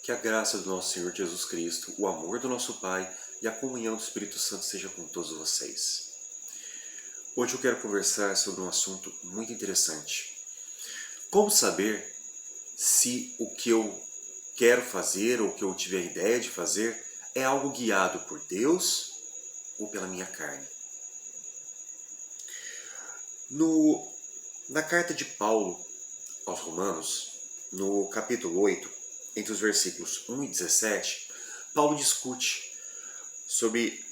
Que a graça do nosso Senhor Jesus Cristo, o amor do nosso Pai e a comunhão do Espírito Santo seja com todos vocês. Hoje eu quero conversar sobre um assunto muito interessante. Como saber se o que eu quero fazer ou o que eu tiver a ideia de fazer é algo guiado por Deus ou pela minha carne? Na carta de Paulo aos Romanos, no capítulo 8, entre os versículos 1 e 17, Paulo discute sobre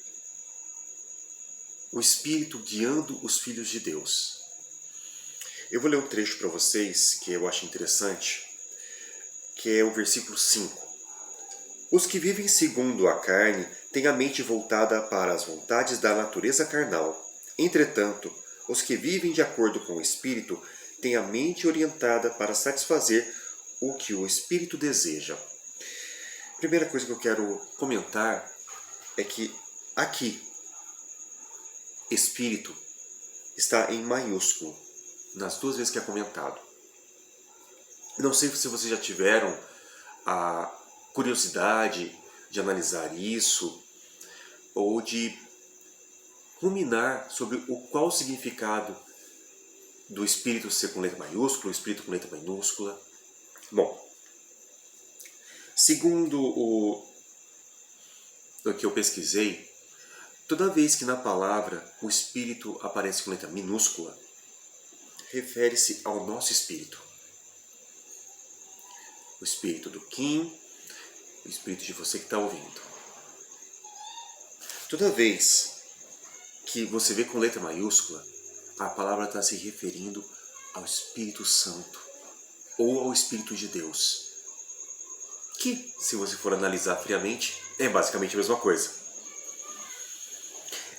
o Espírito guiando os filhos de Deus. Eu vou ler um trecho para vocês que eu acho interessante, que é o versículo 5. Os que vivem segundo a carne têm a mente voltada para as vontades da natureza carnal. Entretanto, os que vivem de acordo com o Espírito têm a mente orientada para satisfazer o que o Espírito deseja. A primeira coisa que eu quero comentar é que aqui, Espírito está em maiúsculo, nas duas vezes que é comentado. Não sei se vocês já tiveram a curiosidade de analisar isso ou de ruminar sobre qual o significado do Espírito ser com letra maiúscula, o Espírito com letra minúscula. Bom, segundo o que eu pesquisei, toda vez que na palavra o Espírito aparece com letra minúscula, refere-se ao nosso Espírito. O Espírito do Kim, o Espírito de você que está ouvindo. Toda vez que você vê com letra maiúscula, a palavra está se referindo ao Espírito Santo ou ao Espírito de Deus, que, se você for analisar friamente, é basicamente a mesma coisa.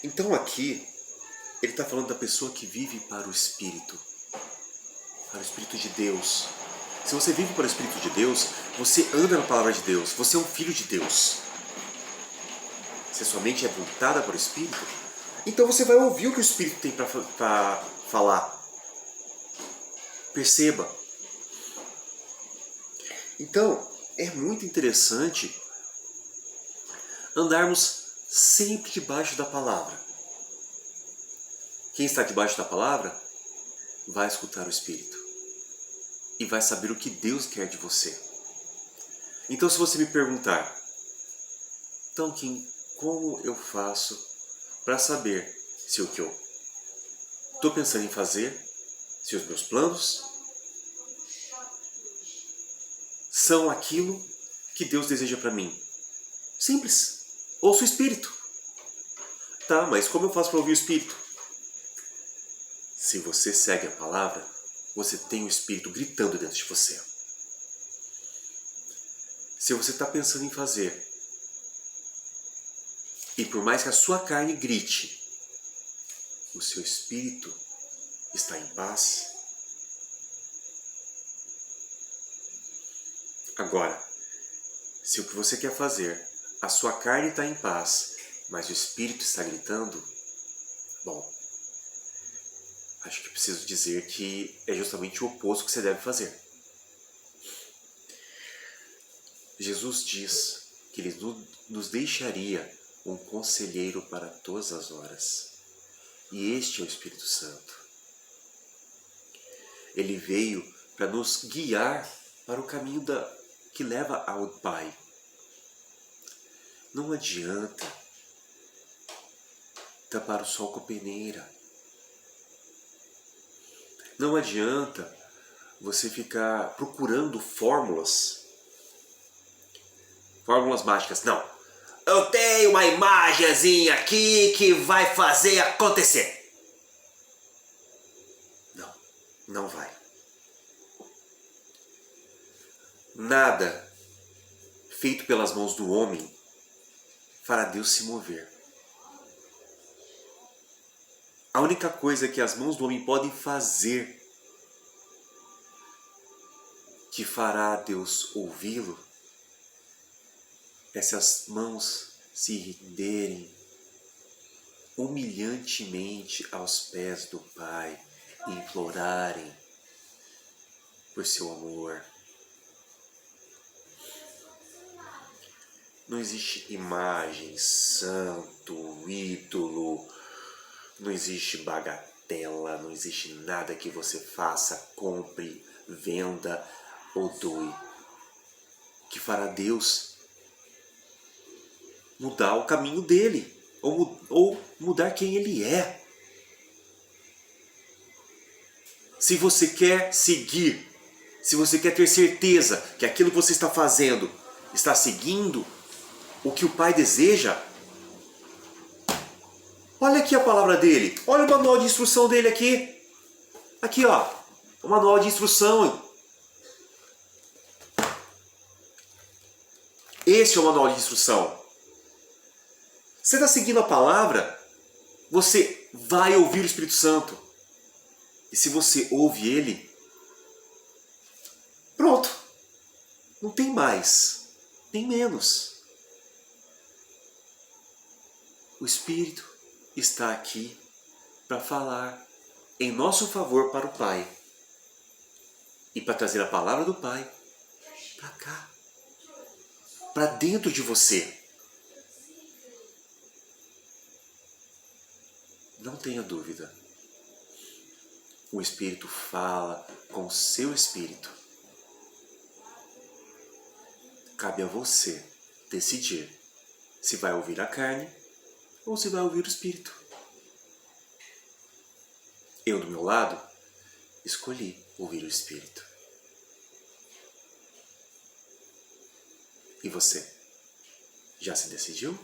Então aqui, ele está falando da pessoa que vive para o Espírito de Deus. Se você vive para o Espírito de Deus, você anda na palavra de Deus, você é um filho de Deus. Se a sua mente é voltada para o Espírito, então você vai ouvir o que o Espírito tem para falar. Perceba. Então, é muito interessante andarmos sempre debaixo da palavra. Quem está debaixo da palavra vai escutar o Espírito e vai saber o que Deus quer de você. Então, se você me perguntar, então, Kim, como eu faço para saber se o que eu estou pensando em fazer, se os meus planos são aquilo que Deus deseja para mim? Simples. Ouça o Espírito. Tá, mas como eu faço para ouvir o Espírito? Se você segue a palavra, você tem o Espírito gritando dentro de você. Se você está pensando em fazer, e por mais que a sua carne grite, o seu Espírito está em paz. Agora, se o que você quer fazer, a sua carne está em paz, mas o Espírito está gritando, bom, acho que preciso dizer que é justamente o oposto que você deve fazer. Jesus diz que Ele nos deixaria um conselheiro para todas as horas. E este é o Espírito Santo. Ele veio para nos guiar para o caminho que leva ao Pai. Não adianta tapar o sol com a peneira. Não adianta você ficar procurando fórmulas mágicas. Não. Eu tenho uma imagenzinha aqui que vai fazer acontecer. Não, não vai. Nada feito pelas mãos do homem fará Deus se mover. A única coisa que as mãos do homem podem fazer que fará Deus ouvi-lo é se as mãos se renderem humilhantemente aos pés do Pai e implorarem por seu amor. Não existe imagem, santo, ídolo, não existe bagatela, não existe nada que você faça, compre, venda ou doe, que fará Deus mudar o caminho dele, ou mudar quem ele é. Se você quer seguir, se você quer ter certeza que aquilo que você está fazendo está seguindo o que o Pai deseja, olha aqui a palavra dele, olha o manual de instrução dele aqui. Aqui ó, o manual de instrução. Esse é o manual de instrução. Você está seguindo a palavra, você vai ouvir o Espírito Santo. E se você ouve ele, pronto. Não tem mais, nem menos. O Espírito está aqui para falar em nosso favor para o Pai. E para trazer a palavra do Pai para cá. Para dentro de você. Não tenha dúvida. O Espírito fala com o seu Espírito. Cabe a você decidir se vai ouvir a carne ou se vai ouvir o Espírito. Eu, do meu lado, escolhi ouvir o Espírito. E você? Já se decidiu?